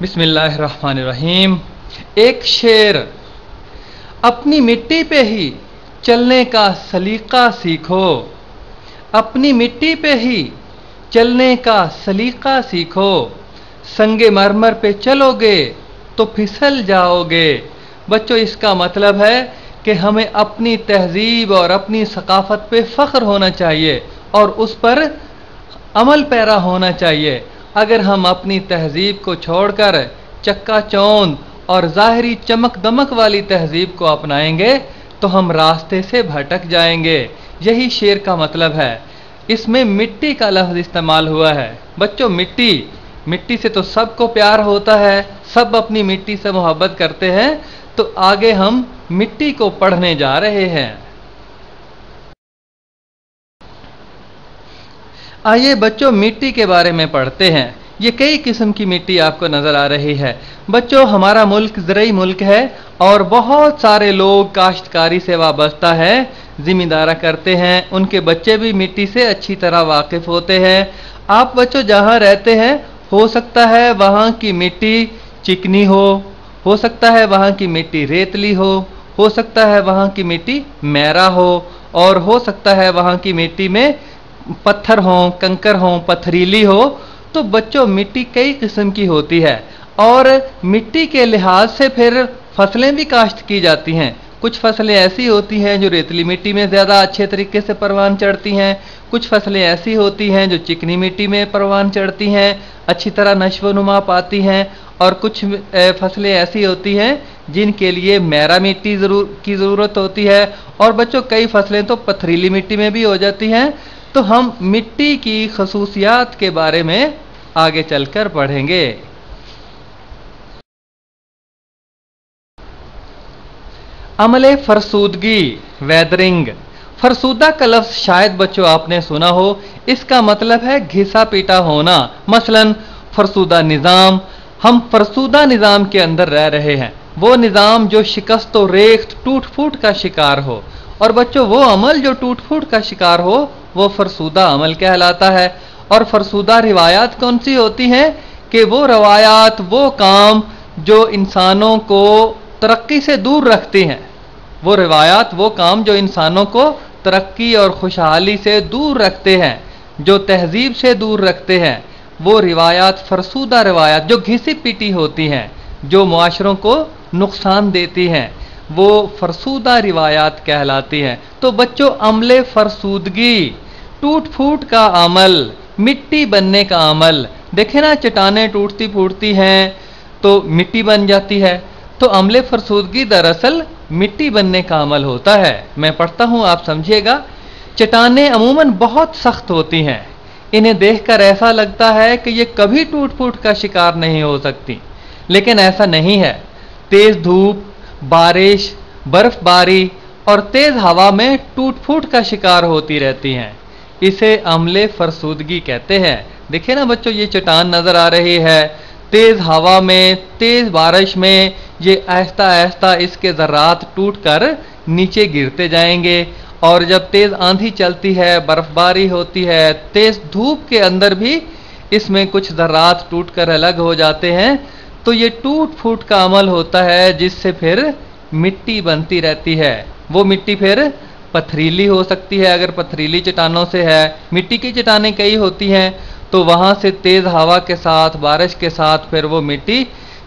बिस्मिल्लाहिर्रहमानिर्रहीम। एक शेर, अपनी मिट्टी पे ही चलने का सलीका सीखो, अपनी मिट्टी पे ही चलने का सलीका सीखो, संगे मरमर पे चलोगे तो फिसल जाओगे। बच्चों, इसका मतलब है कि हमें अपनी तहजीब और अपनी सकाफत पे फ़ख्र होना चाहिए और उस पर अमल पैरा होना चाहिए। अगर हम अपनी तहजीब को छोड़कर चक्का चौंध और ज़ाहरी चमक दमक वाली तहजीब को अपनाएंगे तो हम रास्ते से भटक जाएंगे। यही शेर का मतलब है। इसमें मिट्टी का लफ्ज़ इस्तेमाल हुआ है। बच्चों, मिट्टी से तो सबको प्यार होता है, सब अपनी मिट्टी से मोहब्बत करते हैं। तो आगे हम मिट्टी को पढ़ने जा रहे हैं। आइए बच्चों, मिट्टी के बारे में पढ़ते हैं। ये कई किस्म की मिट्टी आपको नज़र आ रही है। बच्चों, हमारा मुल्क ज़रई मुल्क है और बहुत सारे लोग काश्तकारी से वाबस्ता है, ज़िम्मेदारा करते हैं। उनके बच्चे भी मिट्टी से अच्छी तरह वाकिफ़ होते हैं। आप बच्चों जहाँ रहते हैं, हो सकता है वहाँ की मिट्टी चिकनी हो सकता है वहाँ की मिट्टी रेतली हो सकता है वहाँ की मिट्टी मैरा और हो सकता है वहाँ की मिट्टी में पत्थर हों, कंकर हों, पथरीली हो। तो बच्चों, मिट्टी कई किस्म की होती है और मिट्टी के लिहाज से फिर फसलें भी काश्त की जाती हैं। कुछ फसलें ऐसी होती हैं जो रेतली मिट्टी में ज़्यादा अच्छे तरीके से परवान चढ़ती हैं, कुछ फसलें ऐसी होती हैं जो चिकनी मिट्टी में परवान चढ़ती हैं, अच्छी तरह नश्व नुमा पाती हैं, और कुछ फसलें ऐसी होती हैं जिनके लिए मैरा मिट्टी की ज़रूरत होती है। और बच्चों, कई फसलें तो पथरीली मिट्टी में भी हो जाती हैं। तो हम मिट्टी की खसूसियात के बारे में आगे चलकर पढ़ेंगे। अमले फरसूदगी, वेदरिंग। फरसूदा का लफ्ज़ शायद बच्चों आपने सुना हो। इसका मतलब है घिसा पीटा होना। मसलन फरसूदा निज़ाम। हम फरसूदा निज़ाम के अंदर रह रहे हैं। वो निज़ाम जो शिकस्त व रेख्त, टूट फूट का शिकार हो। और बच्चों, वो अमल जो टूट फूट का शिकार हो वो फरसूदा अमल कहलाता है। और फरसूदा रिवायात कौन सी होती हैं कि वो रवायात, वो काम जो इंसानों को तरक्की से दूर रखती हैं। वो रिवायात, वो काम जो इंसानों को तरक्की और खुशहाली से दूर रखते हैं, जो तहजीब से दूर रखते हैं। वो रिवायात फरसूदा रिवायात जो घिसी पीटी होती हैं, जो मुआशरों को नुकसान देती हैं, वो फरसूदा रिवायात कहलाती हैं। तो बच्चों, अमले फरसूदगी, टूट फूट का अमल, मिट्टी बनने का अमल। देखे ना, चट्टानें टूटती फूटती हैं तो मिट्टी बन जाती है। तो अमले फरसूदगी दरअसल मिट्टी बनने का अमल होता है। मैं पढ़ता हूँ, आप समझिएगा। चट्टानें अमूमन बहुत सख्त होती हैं। इन्हें देखकर ऐसा लगता है कि ये कभी टूट फूट का शिकार नहीं हो सकती, लेकिन ऐसा नहीं है। तेज धूप, बारिश, बर्फबारी और तेज हवा में टूट फूट का शिकार होती रहती हैं। इसे अमले फरसूदगी कहते हैं। देखिए ना बच्चों, ये चट्टान नजर आ रही है। तेज हवा में, तेज बारिश में ये आहिस्ता आहिस्ता इसके ज़र्रात टूट कर नीचे गिरते जाएंगे। और जब तेज आंधी चलती है, बर्फबारी होती है, तेज धूप के अंदर भी इसमें कुछ ज़र्रात टूट कर अलग हो जाते हैं। तो ये टूट फूट का अमल होता है जिससे फिर मिट्टी बनती रहती है। वो मिट्टी फिर पथरीली हो सकती है अगर पथरीली चट्टानों से है। मिट्टी की चट्टानें कई होती हैं तो वहाँ से तेज़ हवा के साथ, बारिश के साथ फिर वो मिट्टी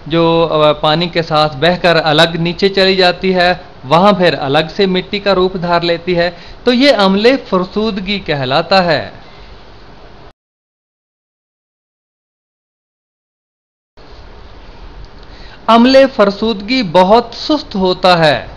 जो पानी के साथ बहकर अलग नीचे चली जाती है, वहाँ फिर अलग से मिट्टी का रूप धार लेती है। तो ये अमले फरसूदगी कहलाता है। अमले फरसूदगी बहुत सुस्त होता है।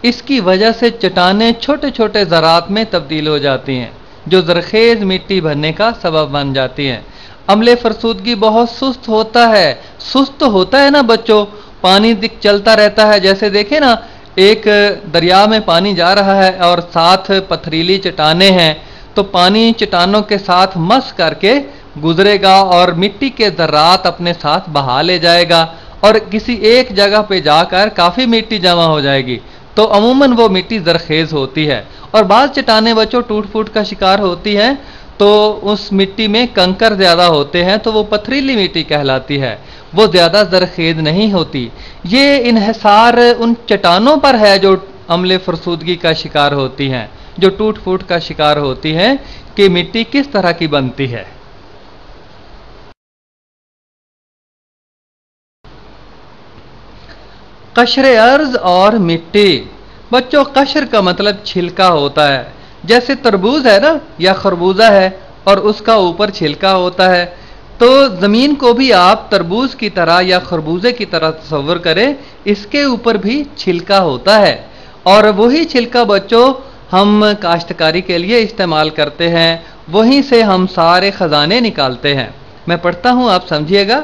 इसकी वजह से चट्टानें छोटे छोटे ज़रात में तब्दील हो जाती हैं जो ज़रखेज़ मिट्टी भरने का सबब बन जाती हैं। अमले फरसूदगी बहुत सुस्त होता है। सुस्त होता है ना बच्चों, पानी चलता रहता है। जैसे देखें ना, एक दरिया में पानी जा रहा है और साथ पथरीली चट्टानें हैं, तो पानी चट्टानों के साथ मस करके गुजरेगा और मिट्टी के ज़र्रात अपने साथ बहा ले जाएगा और किसी एक जगह पे जाकर काफ़ी मिट्टी जमा हो जाएगी। तो अमूमन वो मिट्टी ज़रखेज़ होती है। और बाज़ चट्टानें बच्चों टूट फूट का शिकार होती हैं तो उस मिट्टी में कंकर ज़्यादा होते हैं तो वो पथरीली मिट्टी कहलाती है। وہ زیادہ زرخیز نہیں ہوتی۔ یہ انحصار ان چٹانوں پر ہے جو عمل فرسودگی کا شکار ہوتی ہیں، جو ٹوٹ پھوٹ کا شکار ہوتی ہیں، کہ مٹی کس طرح کی بنتی ہے۔ قشر ارض اور مٹی۔ بچوں، قشر کا مطلب چھلکا ہوتا ہے، جیسے تربوز ہے نا یا خربوزہ ہے اور اس کا اوپر چھلکا ہوتا ہے، تو زمین کو بھی آپ تربوز کی طرح یا خربوزے کی طرح تصور کریں، اس کے اوپر بھی چھلکا ہوتا ہے، اور وہی چھلکا بچوں ہم کاشتکاری کے لیے استعمال کرتے ہیں، وہیں سے ہم سارے خزانے نکالتے ہیں۔ میں پڑھتا ہوں، آپ سمجھیے گا۔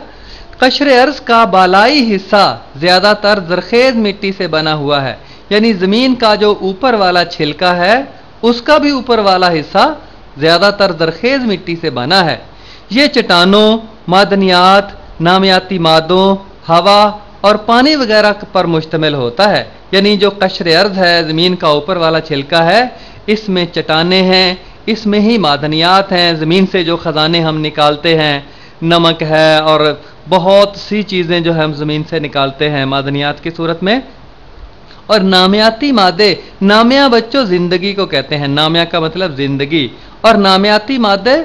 قشر ارض کا بالائی حصہ زیادہ تر زرخیز مٹی سے بنا ہوا ہے، یعنی زمین کا جو اوپر والا چھلکا ہے اس کا بھی اوپر والا حصہ زیادہ تر زرخیز مٹی سے بنا ہے۔ یہ چٹانوں، معدنیات، نامیاتی مادوں، ہوا اور پانی وغیرہ پر مشتمل ہوتا ہے۔ یعنی جو قشر ارض ہے، زمین کا اوپر والا چھلکا ہے، اس میں چٹانیں ہیں، اس میں ہی معدنیات ہیں، زمین سے جو خزانے ہم نکالتے ہیں، نمک ہے اور بہت سی چیزیں جو ہم زمین سے نکالتے ہیں معدنیات کی صورت میں، اور نامیاتی مادے۔ نامیہ بچوں زندگی کو کہتے ہیں، نامیہ کا مطلب زندگی، اور نامیاتی مادے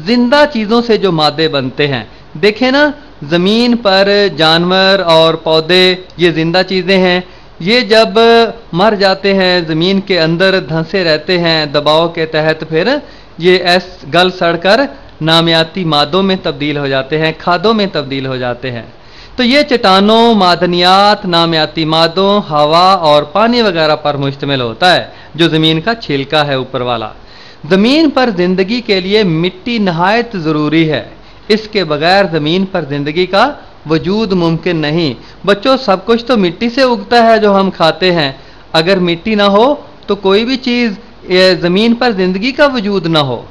زندہ چیزوں سے جو مادے بنتے ہیں۔ دیکھیں نا، زمین پر جانور اور پودے یہ زندہ چیزیں ہیں، یہ جب مر جاتے ہیں زمین کے اندر دھنسے رہتے ہیں دباؤ کے تحت، پھر یہ گل سڑ کر نامیاتی مادوں میں تبدیل ہو جاتے ہیں، کھادوں میں تبدیل ہو جاتے ہیں۔ تو یہ چٹانوں، معدنیات، نامیاتی مادوں، ہوا اور پانی وغیرہ پر مشتمل ہوتا ہے، جو زمین کا چھلکا ہے اوپر والا۔ زمین پر زندگی کے لیے مٹی نہایت ضروری ہے، اس کے بغیر زمین پر زندگی کا وجود ممکن نہیں۔ بچوں، سب کچھ تو مٹی سے اگتا ہے جو ہم کھاتے ہیں، اگر مٹی نہ ہو تو کوئی بھی چیز زمین پر زندگی کا وجود نہ ہو۔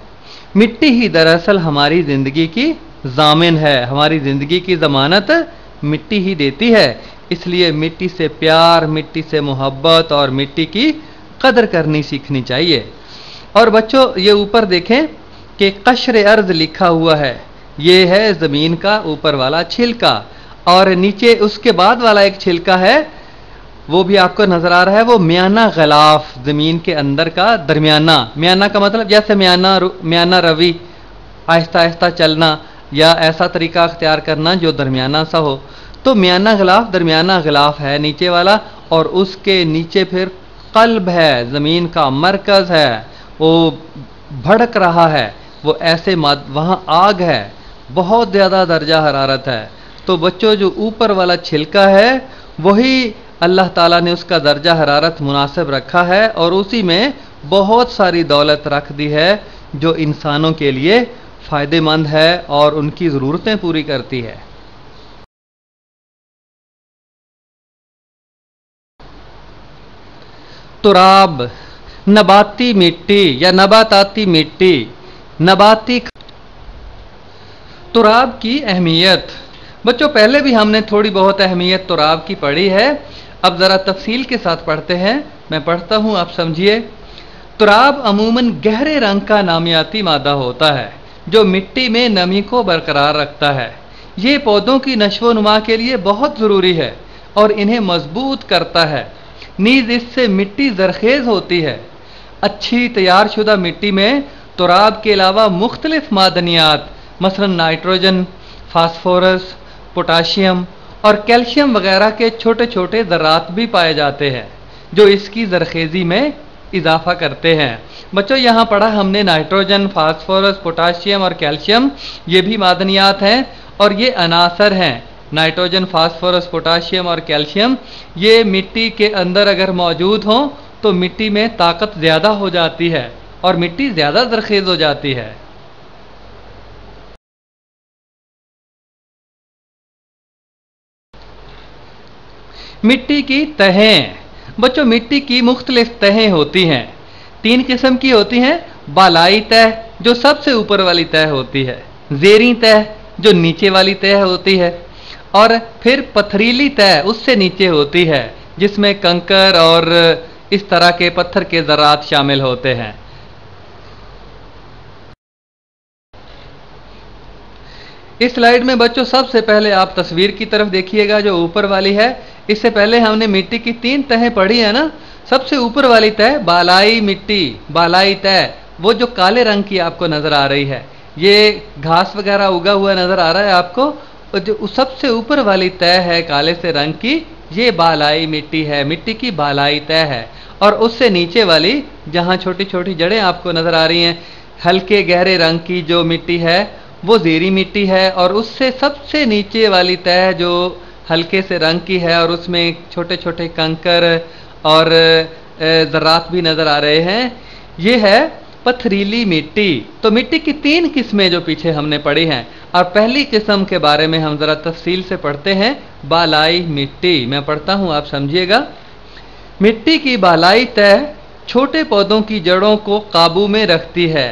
مٹی ہی دراصل ہماری زندگی کی ضامن ہے، ہماری زندگی کی ضمانت مٹی ہی دیتی ہے، اس لیے مٹی سے پیار، مٹی سے محبت اور مٹی کی قدر کرنی سیکھنی چاہیے۔ اور بچوں، یہ اوپر دیکھیں کہ قشر ارض لکھا ہوا ہے، یہ ہے زمین کا اوپر والا چھلکا، اور نیچے اس کے بعد والا ایک چھلکا ہے، وہ بھی آپ کو نظر آ رہا ہے، وہ میانہ غلاف، زمین کے اندر کا درمیانہ۔ میانہ کا مطلب جیسے میانہ روی، آہستہ آہستہ چلنا یا ایسا طریقہ اختیار کرنا جو درمیانہ سا ہو، تو میانہ غلاف درمیانہ غلاف ہے نیچے والا، اور اس کے نیچے پھر قلب ہے، زمین کا مرکز ہے، وہ بھڑک رہا ہے، وہ ایسے وہاں آگ ہے، بہت زیادہ درجہ حرارت ہے۔ تو بچوں، جو اوپر والا چھلکا ہے وہی اللہ تعالیٰ نے اس کا درجہ حرارت مناسب رکھا ہے، اور اسی میں بہت ساری دولت رکھ دی ہے جو انسانوں کے لیے فائدہ مند ہے اور ان کی ضرورتیں پوری کرتی ہے۔ تراب، نباتی مٹی یا نباتاتی مٹی، نباتی۔ تراب کی اہمیت۔ بچوں، پہلے بھی ہم نے تھوڑی بہت اہمیت تراب کی پڑھی ہے، اب ذرا تفصیل کے ساتھ پڑھتے ہیں۔ میں پڑھتا ہوں، آپ سمجھیے۔ تراب عموماً گہرے رنگ کا نامیاتی مادہ ہوتا ہے جو مٹی میں نمی کو برقرار رکھتا ہے۔ یہ پودوں کی نشو و نما کے لیے بہت ضروری ہے اور انہیں مضبوط کرتا ہے، نیز اس سے مٹی زرخیز ہوتی ہے۔ اچھی تیار شدہ مٹی میں تراب کے علاوہ مختلف معدنیات مثلا نائٹروجن، فاسفورس، پوٹاشیم اور کیلشیم وغیرہ کے چھوٹے چھوٹے ذرات بھی پائے جاتے ہیں جو اس کی زرخیزی میں اضافہ کرتے ہیں۔ بچوں، یہاں پڑھا ہم نے نائٹروجن، فاسفورس، پوٹاشیم اور کیلشیم، یہ بھی معدنیات ہیں اور یہ عناصر ہیں۔ نائٹروجن، فاسفورس، پوٹاشیم اور کیلشیم یہ مٹی کے اندر اگر موجود ہوں تو مٹی میں طاقت زیادہ ہو جاتی ہے اور مٹی زیادہ زرخیز ہو جاتی ہے۔ مٹی کی تہیں۔ بچوں، مٹی کی مختلف تہیں ہوتی ہیں، 3 قسم کی ہوتی ہیں۔ بالائی تہ جو سب سے اوپر والی تہ ہوتی ہے، زیریں تہ جو نیچے والی تہ ہوتی ہے، اور پھر پتھریلی تہ اس سے نیچے ہوتی ہے جس میں کنکر اور اس طرح کے پتھر کے ذرات شامل ہوتے ہیں۔ इस स्लाइड में बच्चों सबसे पहले आप तस्वीर की तरफ देखिएगा जो ऊपर वाली है। इससे पहले हमने मिट्टी की 3 तहें पढ़ी है ना। सबसे ऊपर वाली तह बालाई मिट्टी, बालाई तह वो जो काले रंग की आपको नजर आ रही है, ये घास वगैरह उगा हुआ नजर आ रहा है आपको। और जो सबसे ऊपर वाली तह है काले से रंग की, ये बालाई मिट्टी है, मिट्टी की बालाई तह है। और उससे नीचे वाली जहां छोटी छोटी जड़ें आपको नजर आ रही हैं, हल्के गहरे रंग की जो मिट्टी है वो ज़ेरी मिट्टी है। और उससे सबसे नीचे वाली तह जो हल्के से रंग की है और उसमें छोटे छोटे कंकर और ज़रात भी नजर आ रहे हैं, ये है पथरीली मिट्टी। तो मिट्टी की 3 किस्में जो पीछे हमने पढ़ी हैं, और पहली किस्म के बारे में हम जरा तफसील से पढ़ते हैं, बालाई मिट्टी। मैं पढ़ता हूं, आप समझिएगा। मिट्टी की बालाई तह छोटे पौधों की जड़ों को काबू में रखती है।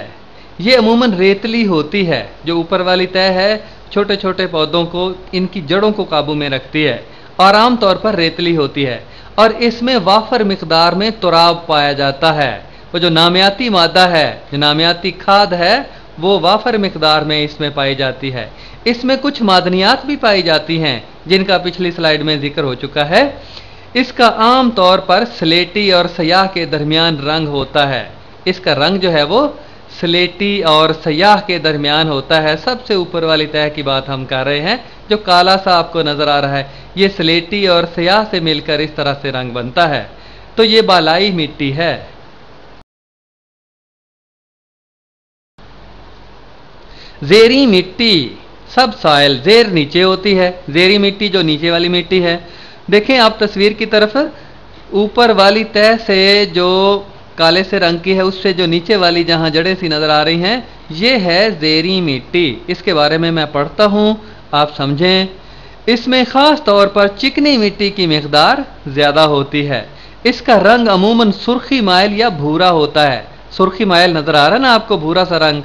ये अमूमन रेतली होती है। जो ऊपर वाली तह है छोटे छोटे पौधों को, इनकी जड़ों को काबू में रखती है और आमतौर पर रेतली होती है। और इसमें वाफर मिकदार में तुराब पाया जाता है। वो जो नामियाती मादा है, जो नामियाती खाद है, वो वाफर मिकदार में इसमें पाई जाती है। इसमें कुछ मादनियात भी पाई जाती हैं जिनका पिछली स्लाइड में जिक्र हो चुका है। इसका आम तौर पर स्लेटी और स्याह के दरमियान रंग होता है। इसका रंग जो है वो स्लेटी और स्याह के दरमियान होता है। सबसे ऊपर वाली तह की बात हम कर रहे हैं, जो काला सा आपको नजर आ रहा है, ये स्लेटी और स्याह से मिलकर इस तरह से रंग बनता है। तो ये बालाई मिट्टी है। ज़ेरी मिट्टी, सब सॉइल, ज़ेर नीचे होती है, ज़ेरी मिट्टी जो नीचे वाली मिट्टी है। देखें आप तस्वीर की तरफ, ऊपर वाली तह से जो काले से रंग की है, उससे जो नीचे वाली जहां जड़ें सी नजर आ रही हैं, ये है ज़ेरी मिट्टी। इसके बारे में मैं पढ़ता हूं, आप समझें। इसमें खास तौर पर चिकनी मिट्टी की मिकदार ज्यादा होती है। इसका रंग अमूमन सुर्खी माइल या भूरा होता है। सुर्खी माइल नजर आ रहा है ना आपको, भूरा सा रंग।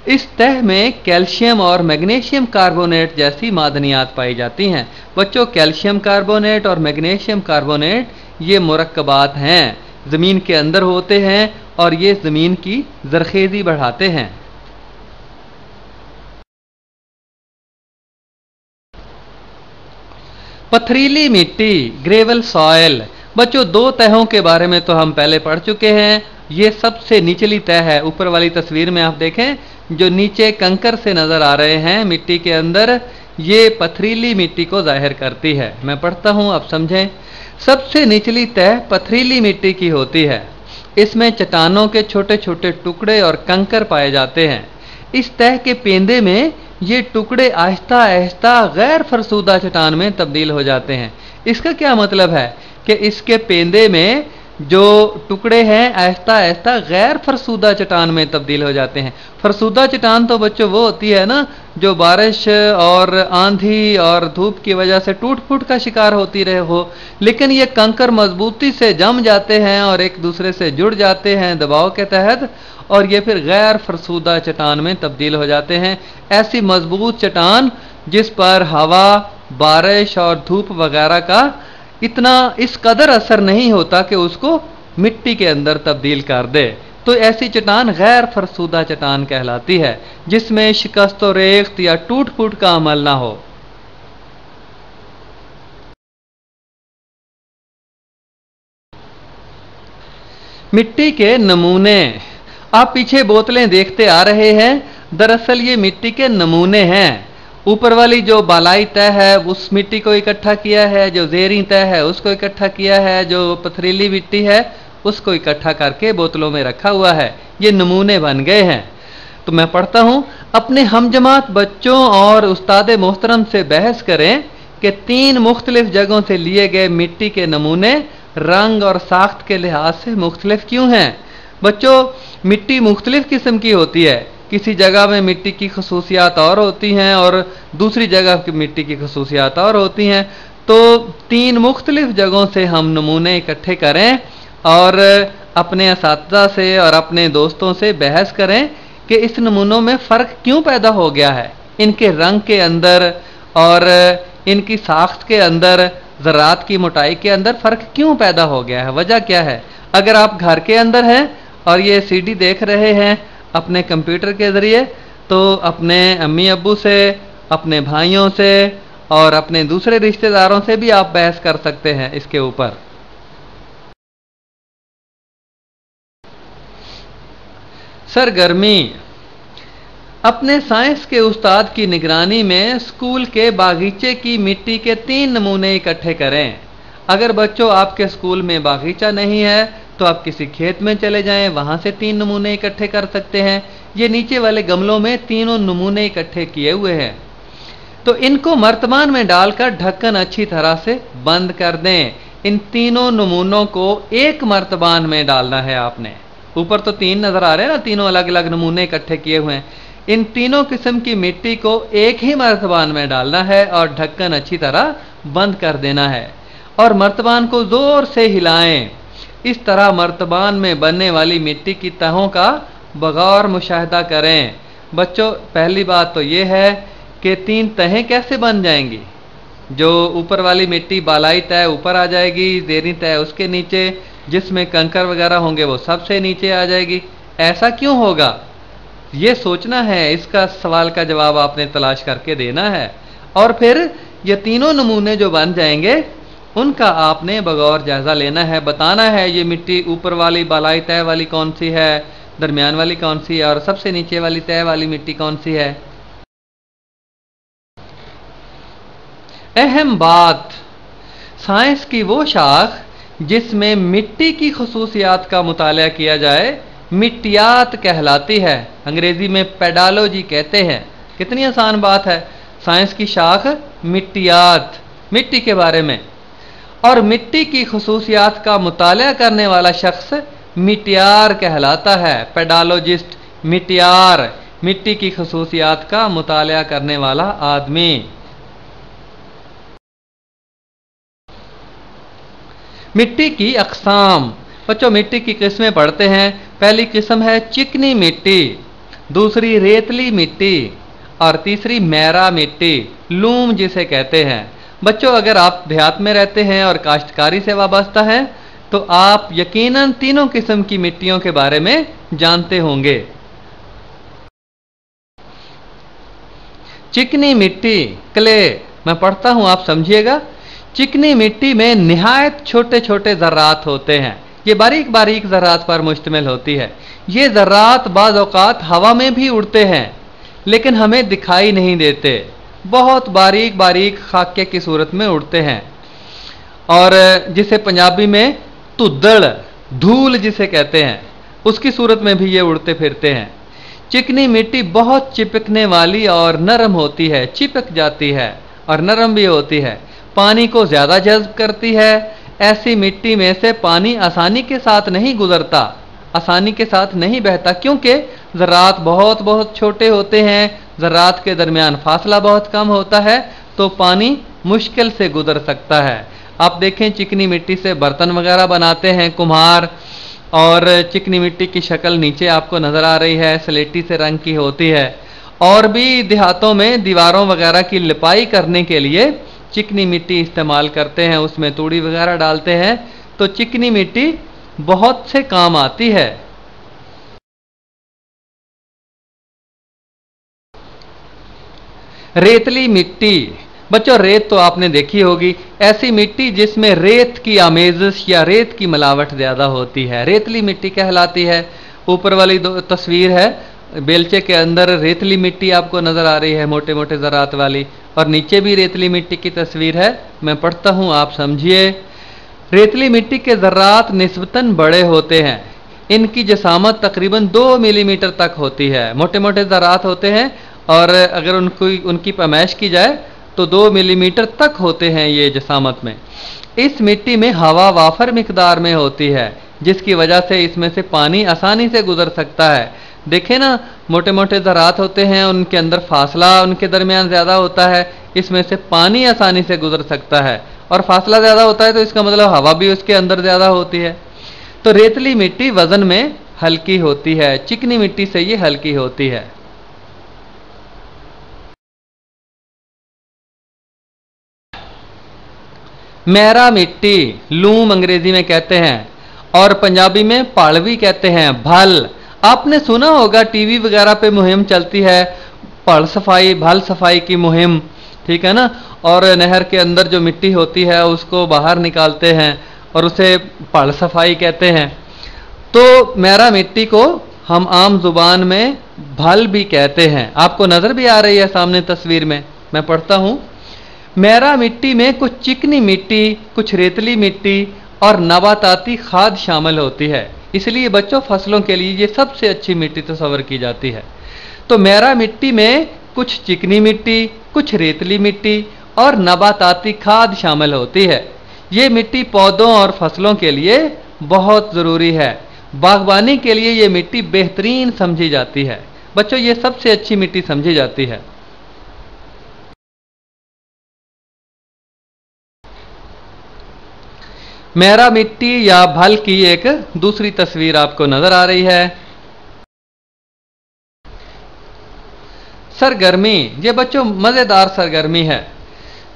इस तह में कैल्शियम और मैग्नीशियम कार्बोनेट जैसी मादनियात पाई जाती हैं। बच्चों, कैल्शियम कार्बोनेट और मैग्नीशियम कार्बोनेट ये मुरक्कबात हैं, ज़मीन के अंदर होते हैं और ये ज़मीन की ज़रखेज़ी बढ़ाते हैं। पथरीली मिट्टी, ग्रेवल सॉयल। बच्चों, 2 तहों के बारे में तो हम पहले पढ़ चुके हैं। ये सबसे निचली तह है। ऊपर वाली तस्वीर में आप देखें, जो नीचे कंकर से नजर आ रहे हैं मिट्टी के अंदर, ये पथरीली मिट्टी को जाहिर करती है। मैं पढ़ता हूं, आप समझें। सबसे निचली तह पथरीली मिट्टी की होती है। इसमें चट्टानों के छोटे छोटे टुकड़े और कंकर पाए जाते हैं। इस तह के पेंदे में ये टुकड़े आहिस्ता आहिस्ता गैर फरसूदा चट्टान में तब्दील हो जाते हैं। इसका क्या मतलब है कि इसके पेंदे में जो टुकड़े हैं आहिस्ता आहिस्ता गैर फरसूदा चट्टान में तब्दील हो जाते हैं। फरसूदा चट्टान तो बच्चों वो होती है ना, जो बारिश और आंधी और धूप की वजह से टूट फूट का शिकार होती रहे हो, लेकिन ये कंकर मजबूती से जम जाते हैं और एक दूसरे से जुड़ जाते हैं दबाव के तहत, और ये फिर गैर फरसूदा चट्टान में तब्दील हो जाते हैं। ऐसी मजबूत चट्टान जिस पर हवा, बारिश और धूप वगैरह का इतना इस कदर असर नहीं होता कि उसको मिट्टी के अंदर तब्दील कर दे, तो ऐसी चट्टान गैर फरसूदा चट्टान कहलाती है, जिसमें शिकस्त और रेख्त या टूट फूट का अमल ना हो। मिट्टी के नमूने, आप पीछे बोतलें देखते आ रहे हैं, दरअसल ये मिट्टी के नमूने हैं। ऊपर वाली जो बालाई तह है उस मिट्टी को इकट्ठा किया है, जो ज़ेरी तह है उसको इकट्ठा किया है, जो पथरीली मिट्टी है उसको इकट्ठा करके बोतलों में रखा हुआ है। ये नमूने बन गए हैं। तो मैं पढ़ता हूं, अपने हमजमात बच्चों और उस्ताद मोहतरम से बहस करें कि 3 मुख्तलिफ जगहों से लिए गए मिट्टी के नमूने रंग और साख्त के लिहाज से मुख्तलिफ क्यों हैं। बच्चों, मिट्टी मुख्तलिफ किस्म की होती है। किसी जगह में मिट्टी की खसूसियात और होती हैं और दूसरी जगह की मिट्टी की खसूसियात और होती हैं। तो 3 मुख्तलिफ जगहों से हम नमूने इकट्ठे करें और अपने असातिज़ा से और अपने दोस्तों से बहस करें कि इस नमूनों में फ़र्क क्यों पैदा हो गया है, इनके रंग के अंदर और इनकी साख्त के अंदर, ज़रात की मोटाई के अंदर फ़र्क क्यों पैदा हो गया है, वजह क्या है। अगर आप घर के अंदर हैं और ये सीडी देख रहे हैं अपने कंप्यूटर के ज़रिए, तो अपने अम्मी अब्बू से अपने भाइयों से और अपने दूसरे रिश्तेदारों से भी आप बहस कर सकते हैं इसके ऊपर। सरगर्मी। अपने साइंस के उस्ताद की निगरानी में स्कूल के बागीचे की मिट्टी के 3 नमूने इकट्ठे करें। अगर बच्चों आपके स्कूल में बागीचा नहीं है तो आप किसी खेत में चले जाएं, वहां से 3 नमूने इकट्ठे कर सकते हैं। ये नीचे वाले गमलों में तीनों नमूने इकट्ठे किए हुए हैं, तो इनको मर्तबान में डालकर ढक्कन अच्छी तरह से बंद कर दें। इन तीनों नमूनों को एक मर्तबान में डालना है आपने। ऊपर तो 3 नजर आ रहे हैं ना, तीनों अलग अलग नमूने इकट्ठे किए हुए हैं। इन तीनों किस्म की मिट्टी को एक ही मर्तबान में डालना है और ढक्कन अच्छी तरह बंद कर देना है और मर्तबान को जोर से हिलाएं। इस तरह मर्तबान में बनने वाली मिट्टी की तहों का बगौर मुशाहिदा करें। बच्चों, पहली बात तो यह है कि 3 तहें कैसे बन जाएंगी। जो ऊपर वाली मिट्टी बालाई तय ऊपर आ जाएगी, ज़ेरी तय उसके नीचे, जिसमें कंकर वगैरह होंगे वो सबसे नीचे आ जाएगी। ऐसा क्यों होगा, ये सोचना है। इसका सवाल का जवाब आपने तलाश करके देना है और फिर ये तीनों नमूने जो बन जाएंगे उनका आपने बगौर जायजा लेना है, बताना है ये मिट्टी ऊपर वाली बालाई तय वाली कौन सी है, दरमियान वाली कौन सी है और सबसे नीचे वाली तय वाली मिट्टी कौन सी है। अहम बात, साइंस की वो शाख जिसमें मिट्टी की खुसूसियात का मुताला किया जाए मिट्टियात कहलाती है। अंग्रेजी में पेडालॉजी कहते हैं। कितनी आसान बात है, साइंस की शाख मिट्टियात, मिट्टी के बारे में, और मिट्टी की खुसूसियात का मुताला करने वाला शख्स मिट्टियार कहलाता है। पेडालॉजिस्ट, मिट्टियार, मिट्टी की खुसूसियात का मुताला करने वाला आदमी। मिट्टी की अक़साम। बच्चों, मिट्टी की किस्में पढ़ते हैं। पहली किस्म है चिकनी मिट्टी, दूसरी रेतली मिट्टी और तीसरी मैरा मिट्टी, लूम जिसे कहते हैं। बच्चों, अगर आप देहात में रहते हैं और काश्तकारी से वाबस्ता हैं तो आप यकीनन तीनों किस्म की मिट्टियों के बारे में जानते होंगे। चिकनी मिट्टी, क्ले, मैं पढ़ता हूं, आप समझिएगा। चिकनी मिट्टी में निहायत छोटे छोटे ज़र्रात होते हैं। ये बारीक बारीक ज़र्रात पर मुश्तमिल होती है। ये ज़र्रात बाज़ औक़ात हवा में भी उड़ते हैं लेकिन हमें दिखाई नहीं देते। बहुत बारीक बारीक खाके की सूरत में उड़ते हैं और जिसे पंजाबी में तुद्दड़, धूल जिसे कहते हैं, उसकी सूरत में भी ये उड़ते फिरते हैं। चिकनी मिट्टी बहुत चिपकने वाली और नरम होती है, चिपक जाती है और नरम भी होती है। पानी को ज़्यादा जज्ब करती है। ऐसी मिट्टी में से पानी आसानी के साथ नहीं गुजरता, आसानी के साथ नहीं बहता, क्योंकि ज़र्रात बहुत बहुत छोटे होते हैं, ज़र्रात के दरमियान फासला बहुत कम होता है, तो पानी मुश्किल से गुजर सकता है। आप देखें, चिकनी मिट्टी से बर्तन वगैरह बनाते हैं कुम्हार, और चिकनी मिट्टी की शक्ल नीचे आपको नज़र आ रही है, स्लेटी से रंग की होती है। और भी देहातों में दीवारों वगैरह की लिपाई करने के लिए चिकनी मिट्टी इस्तेमाल करते हैं, उसमें तूड़ी वगैरह डालते हैं, तो चिकनी मिट्टी बहुत से काम आती है। रेतली मिट्टी। बच्चों, रेत तो आपने देखी होगी, ऐसी मिट्टी जिसमें रेत की आमेज़श या रेत की मिलावट ज़्यादा होती है, रेतली मिट्टी कहलाती है। ऊपर वाली तस्वीर है, बेलचे के अंदर रेतली मिट्टी आपको नज़र आ रही है, मोटे मोटे ज़रात वाली, और नीचे भी रेतली मिट्टी की तस्वीर है। मैं पढ़ता हूँ, आप समझिए। रेतली मिट्टी के ज़र्रात निस्बतन बड़े होते हैं। इनकी जसामत तकरीबन 2 मिलीमीटर तक होती है। मोटे मोटे ज़र्रात होते हैं और अगर उनकी पैमाइश की जाए तो 2 मिलीमीटर तक होते हैं ये जसामत में। इस मिट्टी में हवा वाफर मिकदार में होती है, जिसकी वजह से इसमें से पानी आसानी से गुजर सकता है। देखें ना, मोटे मोटे ज़रात होते हैं, उनके अंदर फासला उनके दरमियान ज़्यादा होता है, इसमें से पानी आसानी से गुजर सकता है, और फासला ज़्यादा होता है तो इसका मतलब हवा भी उसके अंदर ज़्यादा होती है। तो रेतली मिट्टी वज़न में हल्की होती है, चिकनी मिट्टी से ये हल्की होती है। मैरा मिट्टी, लूम अंग्रेजी में कहते हैं और पंजाबी में पालवी कहते हैं, भल। आपने सुना होगा, टीवी वगैरह पे मुहिम चलती है, पड़ सफाई, भल सफाई की मुहिम, ठीक है ना। और नहर के अंदर जो मिट्टी होती है उसको बाहर निकालते हैं और उसे पड़ सफाई कहते हैं। तो मेरा मिट्टी को हम आम जुबान में भल भी कहते हैं। आपको नजर भी आ रही है सामने तस्वीर में, मैं पढ़ता हूं। मेरा मिट्टी में कुछ चिकनी मिट्टी, कुछ रेतली मिट्टी और नबाताती खाद शामिल होती है, इसलिए बच्चों फसलों के लिए ये सबसे अच्छी मिट्टी तस्वर की जाती है। तो मेरा मिट्टी में कुछ चिकनी मिट्टी, कुछ रेतली मिट्टी और नबाताती खाद शामिल होती है। ये मिट्टी पौधों और फसलों के लिए बहुत ज़रूरी है। बागवानी के लिए ये मिट्टी बेहतरीन समझी जाती है। बच्चों ये सबसे अच्छी मिट्टी समझी जाती है। मेरा मिट्टी या भल की एक दूसरी तस्वीर आपको नजर आ रही है। सरगर्मी, ये बच्चों मजेदार सरगर्मी है,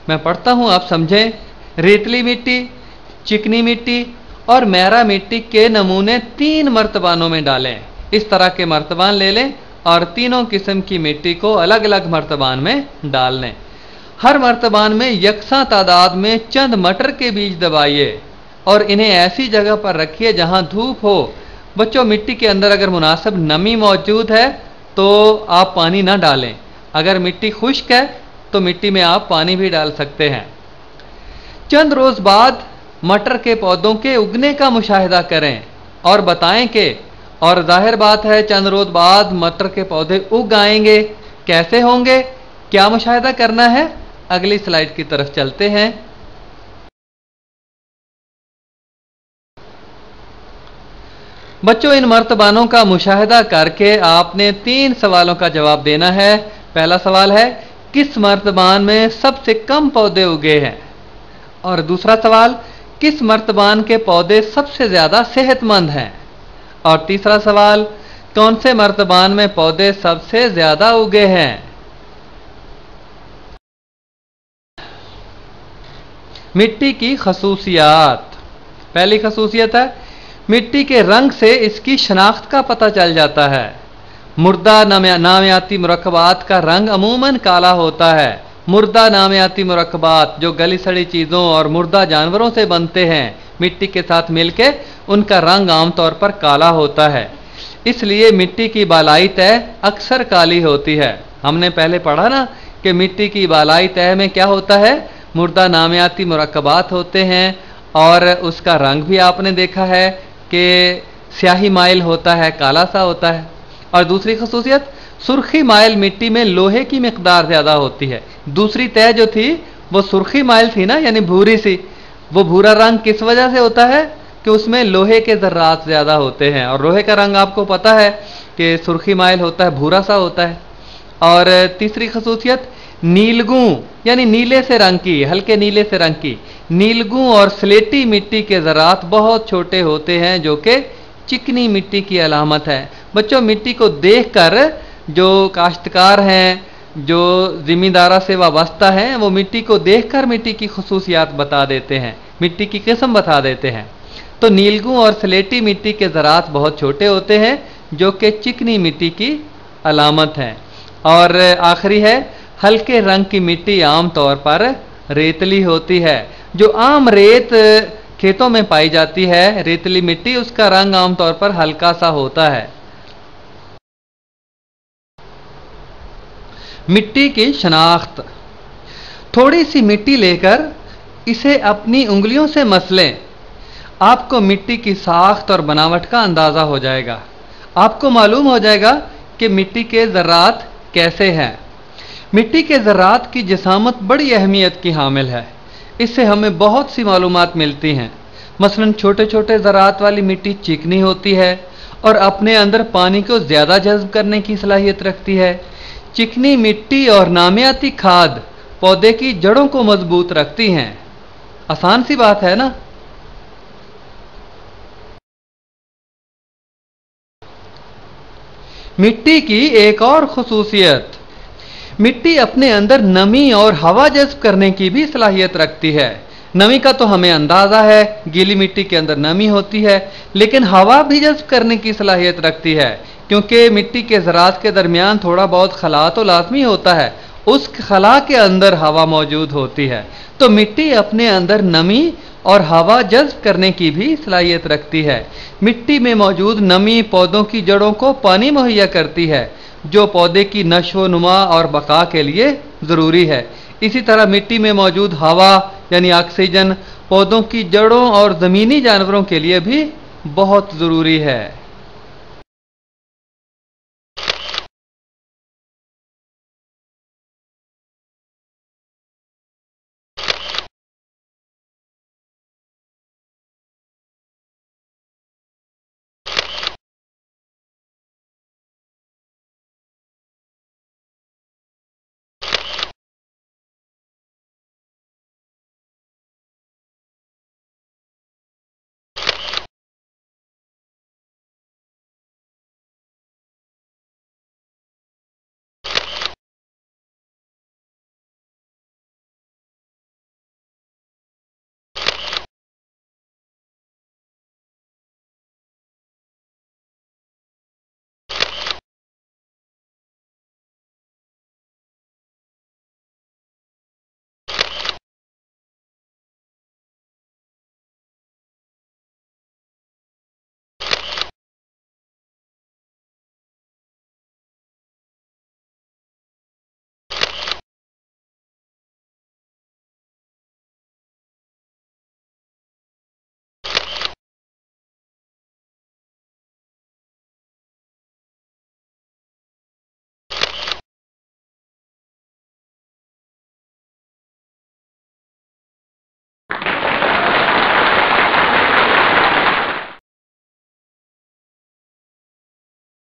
मैं पढ़ता हूं, आप समझें। रेतली मिट्टी, चिकनी मिट्टी और मेरा मिट्टी के नमूने 3 मर्तबानों में डालें। इस तरह के मर्तबान ले लें और तीनों किस्म की मिट्टी को अलग अलग मर्तबान में डाल लें। हर मर्तबान में यकसा तादाद में चंद मटर के बीज दबाइए और इन्हें ऐसी जगह पर रखिए जहां धूप हो। बच्चों मिट्टी के अंदर अगर मुनासिब नमी मौजूद है तो आप पानी ना डालें। अगर मिट्टी खुश्क है तो मिट्टी में आप पानी भी डाल सकते हैं। चंद रोज बाद मटर के पौधों के उगने का मुशाहिदा करें और बताएं कि, और जाहिर बात है चंद रोज बाद मटर के पौधे उग आएंगे। कैसे होंगे, क्या मुशाहिदा करना है, अगली स्लाइड की तरफ चलते हैं। बच्चों इन मर्तबानों का मुशाहिदा करके आपने 3 सवालों का जवाब देना है। पहला सवाल है किस मर्तबान में सबसे कम पौधे उगे हैं, और दूसरा सवाल किस मर्तबान के पौधे सबसे ज्यादा सेहतमंद हैं, और तीसरा सवाल कौन से मर्तबान में पौधे सबसे ज्यादा उगे हैं। मिट्टी की खसूसियात। पहली खसूसियत है मिट्टी के रंग से इसकी शनाख्त का पता चल जाता है। मुर्दा नामियाती मुरक्कबात का रंग अमूमन काला होता है। मुर्दा नामियाती मुरक्कबात जो गली सड़ी चीज़ों और मुर्दा जानवरों से बनते हैं, मिट्टी के साथ मिलके उनका रंग आमतौर पर काला होता है। इसलिए मिट्टी की बालाई तह अक्सर काली होती है। हमने पहले पढ़ा ना कि मिट्टी की बालाई तह में क्या होता है, मुर्दा नामियाती मुरक्कबात होते हैं, और उसका रंग भी आपने देखा है कि स्याही माइल होता है, काला सा होता है। और दूसरी खसूसियत, सुर्खी माइल मिट्टी में लोहे की मिकदार ज़्यादा होती है। दूसरी तह जो थी वो सुर्खी माइल थी ना, यानी भूरी सी। वो भूरा रंग किस वजह से होता है कि उसमें लोहे के ज़र्रात ज़्यादा होते हैं, और लोहे का रंग आपको पता है कि सुर्खी माइल होता है, भूरा सा होता है। और तीसरी खसूसियत नीलगू यानी नीले से रंग की, हल्के नीले से रंग की। नीलगू और स्लेटी मिट्टी के ज़रात बहुत छोटे होते हैं जो कि चिकनी मिट्टी की अलामत है। बच्चों मिट्टी को देखकर जो काश्तकार हैं, जो ज़िम्मेदारा से वाबस्ता हैं, वो मिट्टी को देखकर मिट्टी की खसूसियात बता देते हैं, मिट्टी की किस्म बता देते हैं। तो नीलगू और स्लेटी मिट्टी के ज़रात बहुत छोटे होते हैं जो कि चिकनी मिट्टी की अलामत है। और आखिरी है हल्के रंग की मिट्टी आम तौर पर रेतली होती है। जो आम रेत खेतों में पाई जाती है, रेतली मिट्टी, उसका रंग आमतौर पर हल्का सा होता है। मिट्टी की शनाख्त। थोड़ी सी मिट्टी लेकर इसे अपनी उंगलियों से मसलें, आपको मिट्टी की साख्त और बनावट का अंदाजा हो जाएगा। आपको मालूम हो जाएगा कि मिट्टी के ज़र्रात कैसे हैं। मिट्टी के ज़र्रात की जिसामत बड़ी अहमियत की हामिल है। इससे हमें बहुत सी मालूमात मिलती हैं। मसलन छोटे छोटे ज़रात वाली मिट्टी चिकनी होती है और अपने अंदर पानी को ज़्यादा जज्ब करने की सलाहियत रखती है। चिकनी मिट्टी और नामियाती खाद पौधे की जड़ों को मजबूत रखती हैं। आसान सी बात है ना। मिट्टी की एक और खुसूसियत, मिट्टी अपने अंदर नमी और हवा जज्ब करने की भी सलाहियत रखती है। नमी का तो हमें अंदाजा है, गीली मिट्टी के अंदर नमी होती है, लेकिन हवा भी जज्ब करने की सलाहियत रखती है। کیونکہ مٹی کے ذرات کے درمیان تھوڑا بہت خلا تو لازمی ہوتا ہے، اس خلا کے اندر ہوا موجود ہوتی ہے، تو مٹی اپنے اندر نمی اور ہوا جذب کرنے کی بھی صلاحیت رکھتی ہے۔ مٹی میں موجود نمی پودوں کی جڑوں کو پانی مہیا کرتی ہے، جو پودے کی نشو و نما اور بقا کے لیے ضروری ہے۔ اسی طرح مٹی میں موجود ہوا یعنی آکسیجن پودوں کی جڑوں اور زمینی جانوروں کے لیے بھی بہت ضروری ہے۔